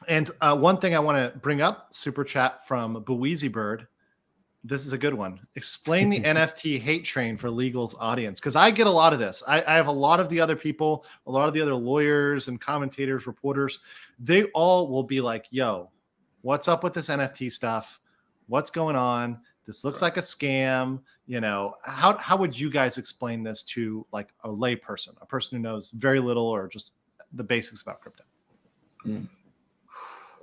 And one thing I want to bring up, super chat from Boweezy Bird. This is a good one. Explain the NFT hate train for legal's audience. Because I get a lot of this. I have a lot of the other people, a lot of the other lawyers and commentators, reporters. They all will be like, yo, what's up with this NFT stuff? What's going on? This looks like a scam. You know, how would you guys explain this to like a lay person, a person who knows very little or just the basics about crypto?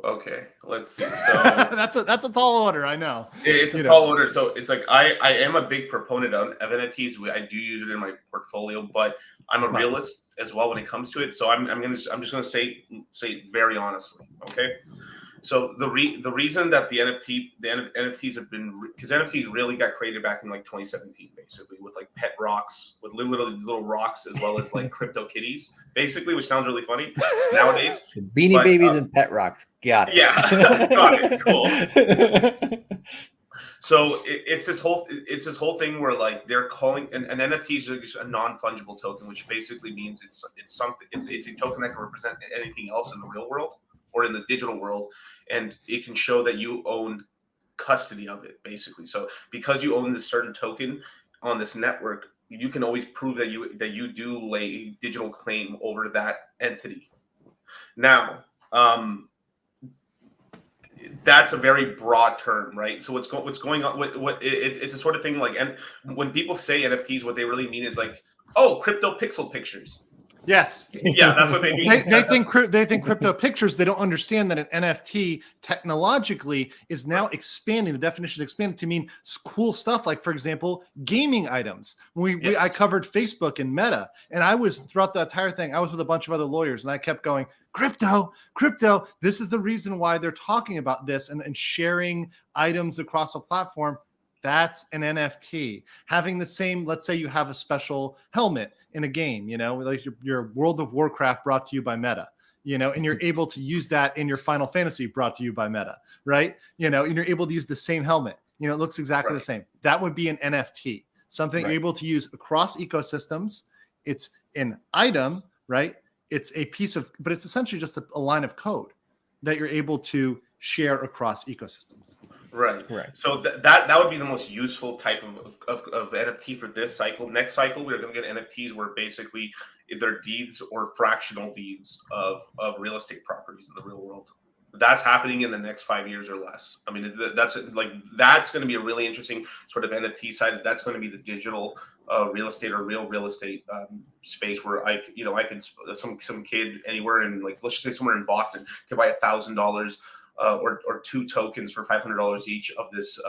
Okay, let's see. So that's a tall order, I know. It's a tall order. So it's like I am a big proponent of NFTs. I do use it in my portfolio, but I'm a realist as well when it comes to it. So I'm just gonna say it very honestly. Okay. So the reason that the NFTs have been, because NFTs really got created back in like 2017, basically with like pet rocks, with literally these little rocks, as well as like crypto kitties, basically, which sounds really funny nowadays. Beanie Babies and pet rocks. Got it. Yeah, got it. Cool. So it's this whole thing where like they're calling an NFT is just a non-fungible token, which basically means it's a token that can represent anything else in the real world or in the digital world, and it can show that you own custody of it, basically. So because you own this certain token on this network, you can always prove that you do lay digital claim over that entity. Now, that's a very broad term, right? So what's going on? It's a sort of thing like, and when people say NFTs, what they really mean is like, oh, crypto pixel pictures. Yes. Yeah, that's what they mean. They think crypto pictures. They don't understand that an NFT technologically is now expanding. The definition is expanded to mean cool stuff like, for example, gaming items. I covered Facebook and Meta, and I was throughout the entire thing. I was with a bunch of other lawyers, and I kept going, crypto. This is the reason why they're talking about this and sharing items across a platform. That's an NFT. Having the same, let's say you have a special helmet in a game, you know, like your World of Warcraft brought to you by Meta, you know, and you're able to use that in your Final Fantasy brought to you by Meta, right? You know, and you're able to use the same helmet. You know, it looks exactly the same. That would be an NFT, something you're able to use across ecosystems. It's an item, right? It's a piece of, but it's essentially just a line of code that you're able to share across ecosystems. Right. So that would be the most useful type of NFT for this cycle. Next cycle, we're going to get NFTs where basically they're deeds or fractional deeds of real estate properties in the real world. That's happening in the next 5 years or less. I mean, that's going to be a really interesting sort of NFT side. That's going to be the digital real estate or real estate space where I could some kid anywhere in, like, let's just say somewhere in Boston could buy $1,000 or 2 tokens for $500 each of this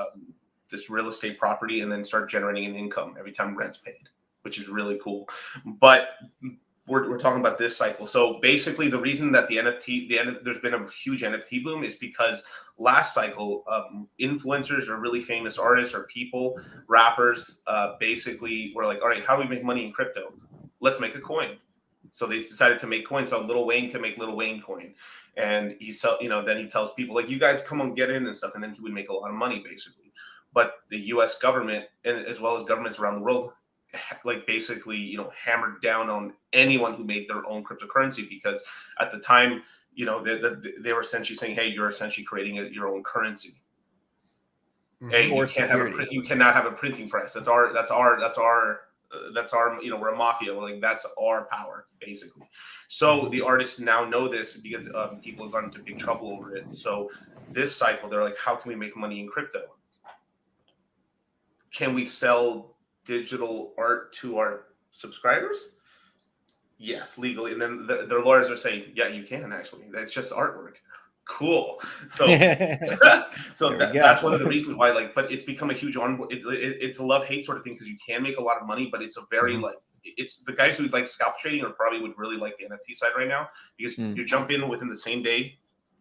real estate property, and then start generating an income every time rent's paid, which is really cool. But we're talking about this cycle. So basically, the reason that there's been a huge NFT boom is because last cycle, influencers or really famous artists or people, rappers, basically were like, all right, how do we make money in crypto? Let's make a coin. So they decided to make coins. So Lil Wayne can make Lil Wayne coin. And then he tells people like, you guys come on, get in and stuff. And then he would make a lot of money basically. But the US government, and as well as governments around the world, like basically, hammered down on anyone who made their own cryptocurrency, because at the time, they were essentially saying, hey, you're essentially creating your own currency. Hey, you cannot have a printing press. That's our we're a mafia. We're like, that's our power, basically. So the artists now know this because people have gone into big trouble over it. So this cycle, they're like, how can we make money in crypto? Can we sell digital art to our subscribers? Yes, legally. And then their lawyers are saying, yeah, you can actually. That's just artwork. Cool. So that's one of the reasons why, but it's become a huge it's a love-hate sort of thing, because you can make a lot of money, but it's a very it's the guys who like scalp trading or probably would really like the NFT side right now, because you jump in within the same day,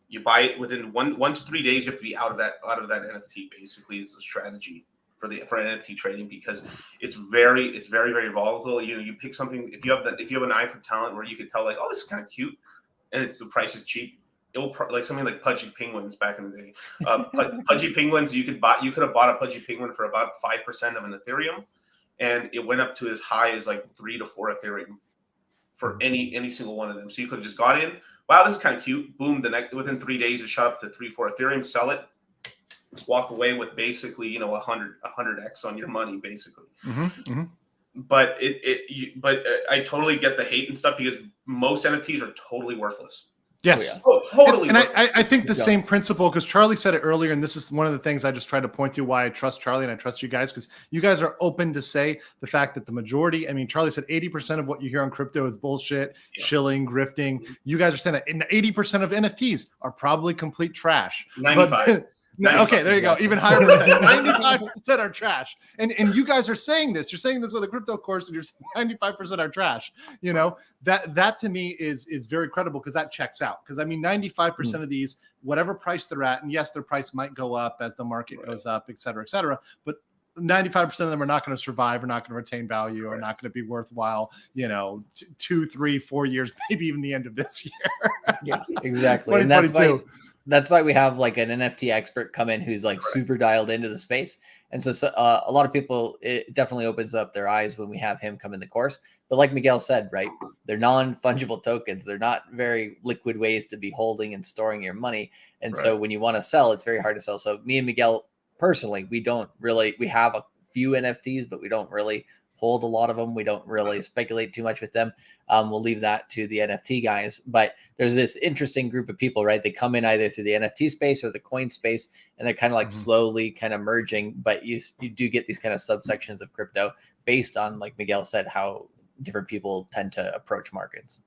you buy it within 1 to 3 days, you have to be out of that NFT, basically, is the strategy for NFT trading, because it's very very volatile. You pick something, if you have an eye for talent where you could tell like, oh, this is kind of cute, and the price is cheap. It'll like something like Pudgy Penguins back in the day. Pudgy Penguins, you could have bought a Pudgy Penguin for about 5% of an Ethereum, and it went up to as high as like 3 to 4 Ethereum for any single one of them. So you could have just got in, wow, this is kind of cute. Boom, within 3 days it shot up to 3-4 Ethereum. Sell it, walk away with basically, you know, 100x on your money, basically. But I totally get the hate and stuff, because most NFTs are totally worthless. Yes. Totally. And I think the same principle, because Charlie said it earlier, and this is one of the things I just tried to point to why I trust Charlie and I trust you guys, because you guys are open to say the fact that the majority, I mean, Charlie said 80% of what you hear on crypto is bullshit, shilling, grifting. You guys are saying that, and 80% of NFTs are probably complete trash. 95. Okay, there you go. Even higher percent. 95% are trash. And you guys are saying this. You're saying this with a crypto course, and you're saying 95% are trash. You know, that to me is very credible, because that checks out. Because I mean, 95% of these, whatever price they're at, and yes, their price might go up as the market goes up, et cetera, but 95% of them are not going to survive, are not going to retain value, are not going to be worthwhile, you know, 2, 3, 4 years, maybe even the end of this year. Yeah, exactly. And that's why we have like an NFT expert come in who's like super dialed into the space. And so a lot of people, it definitely opens up their eyes when we have him come in the course. But like Miguel said, right, they're non-fungible tokens. They're not very liquid ways to be holding and storing your money. And so when you want to sell, it's very hard to sell. So me and Miguel personally, we have a few NFTs, but we don't really hold a lot of them. We don't really speculate too much with them. We'll leave that to the NFT guys. But there's this interesting group of people, right? They come in either through the NFT space or the coin space, and they're kind of like slowly kind of merging. But you do get these kind of subsections of crypto based on, like Miguel said, how different people tend to approach markets.